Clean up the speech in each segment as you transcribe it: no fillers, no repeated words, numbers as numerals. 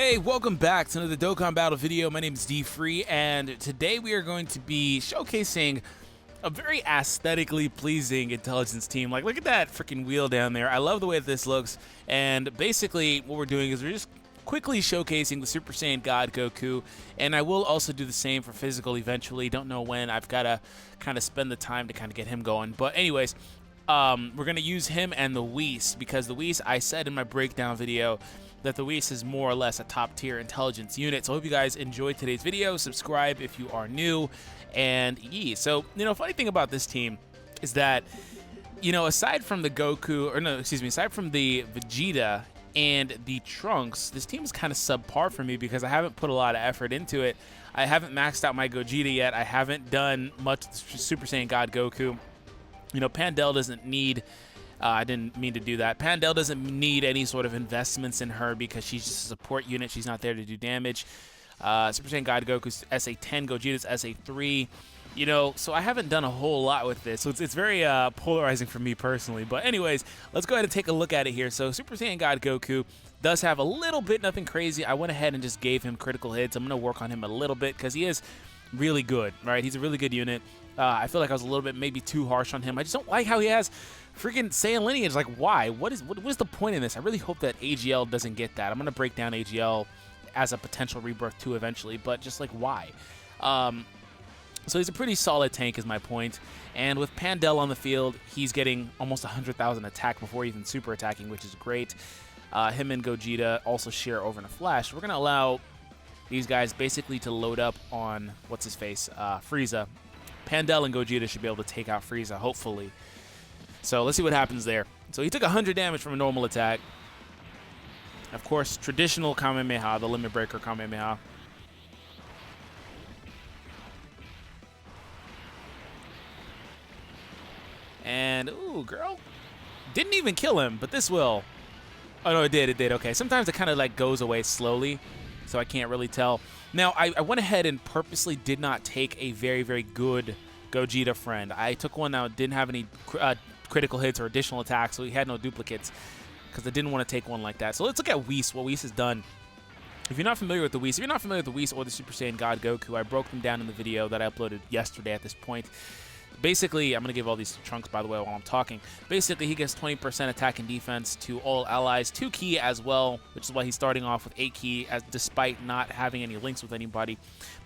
Hey, welcome back to another Dokkan Battle video. My name is D-Free, and today we are going to be showcasing a very aesthetically pleasing intelligence team. Like, look at that freaking wheel down there. I love the way that this looks, and basically what we're doing is we're just quickly showcasing the Super Saiyan God Goku, and I will also do the same for physical eventually. Don't know when. I've got to kind of spend the time to kind of get him going. But anyways, we're going to use him and the Whis, because the Whis, I said in my breakdown video, that the Whis is more or less a top-tier intelligence unit. So I hope you guys enjoyed today's video. Subscribe if you are new. And so, funny thing about this team is that, aside from the Goku, aside from the Vegeta and the Trunks, this team is kind of subpar for me because I haven't put a lot of effort into it. I haven't maxed out my Gogeta yet. I haven't done much Super Saiyan God Goku. Pandel doesn't need... I didn't mean to do that. Pandel doesn't need any sort of investments in her because she's just a support unit. She's not there to do damage. Super Saiyan God Goku's SA10, Gogeta's SA3. So I haven't done a whole lot with this. So it's very polarizing for me personally. But anyways, let's go ahead and take a look at it here. So Super Saiyan God Goku does have a little bit, nothing crazy. I went ahead and just gave him critical hits. I'm going to work on him a little bit because he is really good, right? He's a really good unit. I feel like I was a little bit maybe too harsh on him. I just don't like how he has freaking Saiyan lineage. Like, why? What is the point in this? I really hope that AGL doesn't get that. I'm going to break down AGL as a potential rebirth too eventually, but just like, why? So he's a pretty solid tank is my point. And with Pandel on the field, he's getting almost 100,000 attack before even super attacking, which is great. Him and Gogeta also share over in a flash. We're going to allow these guys basically to load up on, what's-his-face, Frieza. Pandel and Gogeta should be able to take out Frieza, hopefully. So let's see what happens there. So he took 100 damage from a normal attack. Of course, traditional Kamehameha, the Limit Breaker Kamehameha. And, ooh, girl. Didn't even kill him, but this will. Oh, no, it did. Okay, sometimes it kind of, like, goes away slowly, so I can't really tell. Now, I went ahead and purposely did not take a very, very good Gogeta friend. I took one that didn't have any critical hits or additional attacks, so he had no duplicates because I didn't want to take one like that. So let's look at Whis, what Whis has done. If you're not familiar with the Whis, or the Super Saiyan God Goku, I broke them down in the video that I uploaded yesterday at this point. Basically, I'm going to give all these Trunks, by the way, while I'm talking. Basically, he gets 20% attack and defense to all allies, 2 key as well, which is why he's starting off with 8 key, despite not having any links with anybody.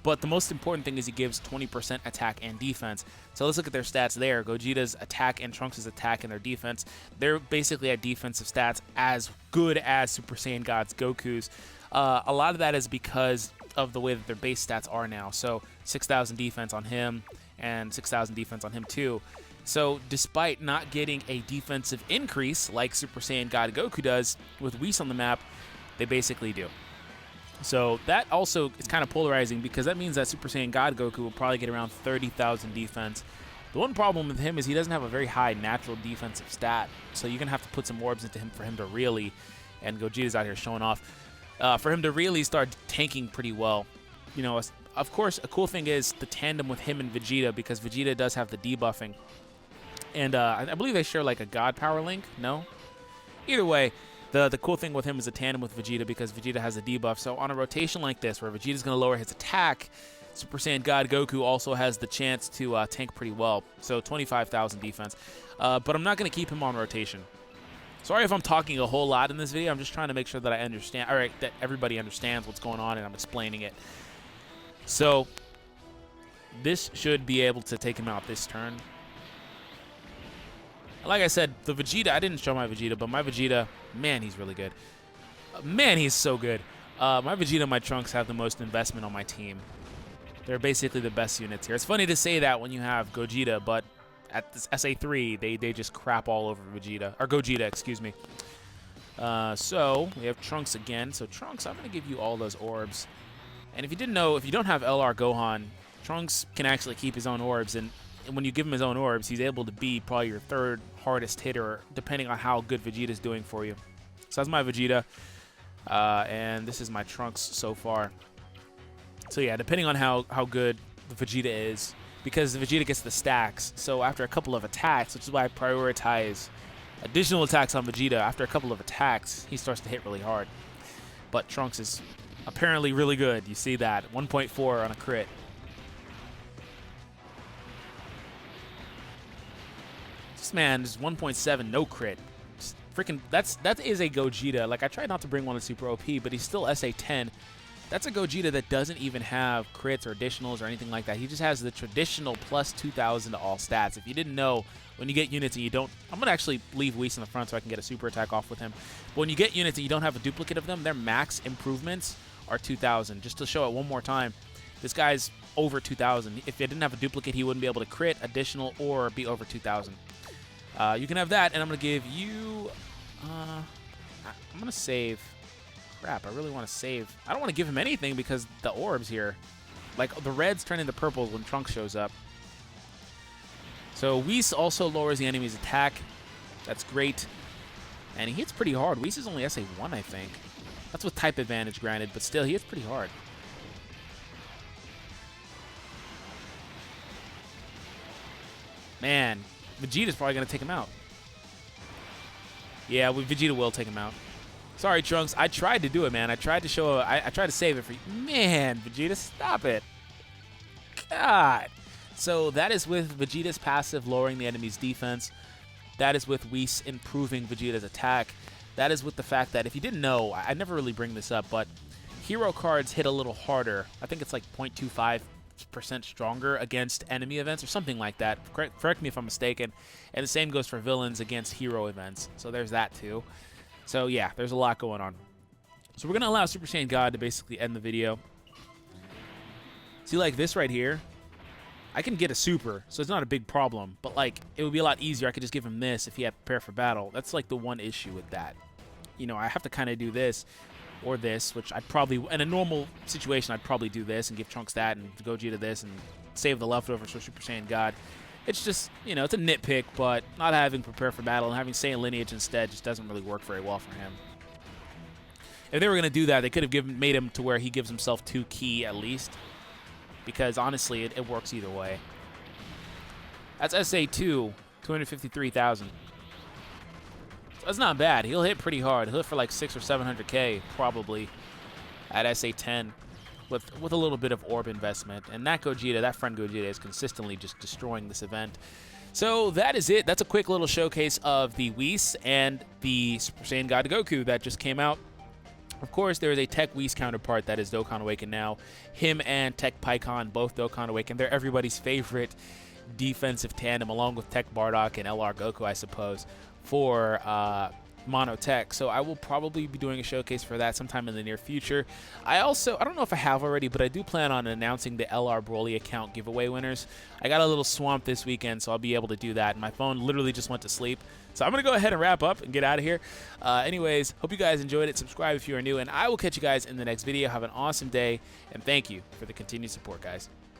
But the most important thing is he gives 20% attack and defense. So let's look at their stats there. Gogeta's attack and Trunks' attack and their defense. They're basically at defensive stats as good as Super Saiyan God's Goku's. A lot of that is because of the way that their base stats are now. So 6,000 defense on him, and 6,000 defense on him too. So despite not getting a defensive increase like Super Saiyan God Goku does with Whis on the map, they basically do. So that also is kind of polarizing because that means that Super Saiyan God Goku will probably get around 30,000 defense. The one problem with him is he doesn't have a very high natural defensive stat, so you're going to have to put some orbs into him for him to really, and Gogeta's out here showing off, for him to really start tanking pretty well. Of course, a cool thing is the tandem with him and Vegeta, because Vegeta does have the debuffing. And I believe they share like a God power link, no? Either way, the cool thing with him is a tandem with Vegeta because Vegeta has a debuff. So on a rotation like this, where Vegeta's going to lower his attack, Super Saiyan God Goku also has the chance to tank pretty well. So 25,000 defense. But I'm not going to keep him on rotation. Sorry if I'm talking a whole lot in this video. I'm just trying to make sure that I understand, or that everybody understands what's going on and I'm explaining it. So, this should be able to take him out this turn. Like I said, the Vegeta, I didn't show my Vegeta, but my Vegeta, man, he's really good. Man, he's so good. My Vegeta and my Trunks have the most investment on my team. They're basically the best units here. It's funny to say that when you have Gogeta, but at this SA3, they just crap all over Vegeta. Or Gogeta, excuse me. So, we have Trunks again. So, Trunks, I'm going to give you all those orbs. And if you didn't know, if you don't have LR Gohan, Trunks can actually keep his own orbs, and when you give him his own orbs, he's able to be probably your 3rd hardest hitter, depending on how good Vegeta's doing for you. So that's my Vegeta, and this is my Trunks so far. So yeah, depending on how good the Vegeta is, because the Vegeta gets the stacks, so after a couple of attacks, which is why I prioritize additional attacks on Vegeta, after a couple of attacks, he starts to hit really hard. But Trunks is apparently really good. You see that 1.4 on a crit. This man is 1.7 no crit. Just freaking that is a Gogeta. Like I tried not to bring one to Super OP, but he's still SA10. That's a Gogeta that doesn't even have crits or additionals or anything like that. He just has the traditional plus 2,000 to all stats. If you didn't know, when you get units and you don't... I'm going to actually leave Whis in the front so I can get a super attack off with him. But when you get units and you don't have a duplicate of them, their max improvements are 2,000. Just to show it one more time, this guy's over 2,000. If he didn't have a duplicate, he wouldn't be able to crit, additional, or be over 2,000. You can have that, and I'm going to give you... I'm going to save... Crap, I really want to save. I don't want to give him anything because the orbs here. Like, the reds turn into purples when Trunks shows up. So, Whis also lowers the enemy's attack. That's great. And he hits pretty hard. Whis is only SA1, I think. That's with type advantage, granted, but still, he hits pretty hard. Man, Vegeta's probably going to take him out. Yeah, Vegeta will take him out. Sorry, Trunks. I tried to do it, man. I tried to show... I tried to save it for you. Man, Vegeta, stop it. God. So that is with Vegeta's passive lowering the enemy's defense. That is with Whis improving Vegeta's attack. That is with the fact that, if you didn't know, I never really bring this up, but hero cards hit a little harder. I think it's like 0.25% stronger against enemy events or something like that. Correct me if I'm mistaken. And the same goes for villains against hero events. So there's that too. So yeah, there's a lot going on. So we're going to allow Super Saiyan God to basically end the video. See, like this right here, I can get a super, so it's not a big problem. But like, it would be a lot easier. I could just give him this if he had Prepare for Battle. That's like the one issue with that. You know, I have to kind of do this or this, which I'd probably, in a normal situation, I'd probably do this and give Trunks that and Gogeta this and save the leftovers for Super Saiyan God. It's just, you know, it's a nitpick, but not having Prepare for Battle and having Saiyan Lineage instead just doesn't really work very well for him. If they were going to do that, they could have made him to where he gives himself 2 ki at least. Because, honestly, it works either way. That's SA2, 253,000. So that's not bad. He'll hit pretty hard. He'll hit for like 600 or 700k, probably, at SA10. With a little bit of orb investment. And that Gogeta, that friend Gogeta, is consistently just destroying this event. So that is it. That's a quick little showcase of the Whis and the Super Saiyan God Goku that just came out. Of course, there is a Tech Whis counterpart that is Dokkan Awakened now. Him and Tech Pikkon, both Dokkan Awakened. They're everybody's favorite defensive tandem, along with Tech Bardock and LR Goku, I suppose, for Mono Tech. So I will probably be doing a showcase for that sometime in the near future. I don't know if I have already, but I do plan on announcing the LR Broly account giveaway winners. I got a little swamped this weekend, so I'll be able to do that. And my phone literally just went to sleep. So I'm going to go ahead and wrap up and get out of here. Anyways, hope you guys enjoyed it. Subscribe if you are new, and I will catch you guys in the next video. Have an awesome day, and thank you for the continued support, guys.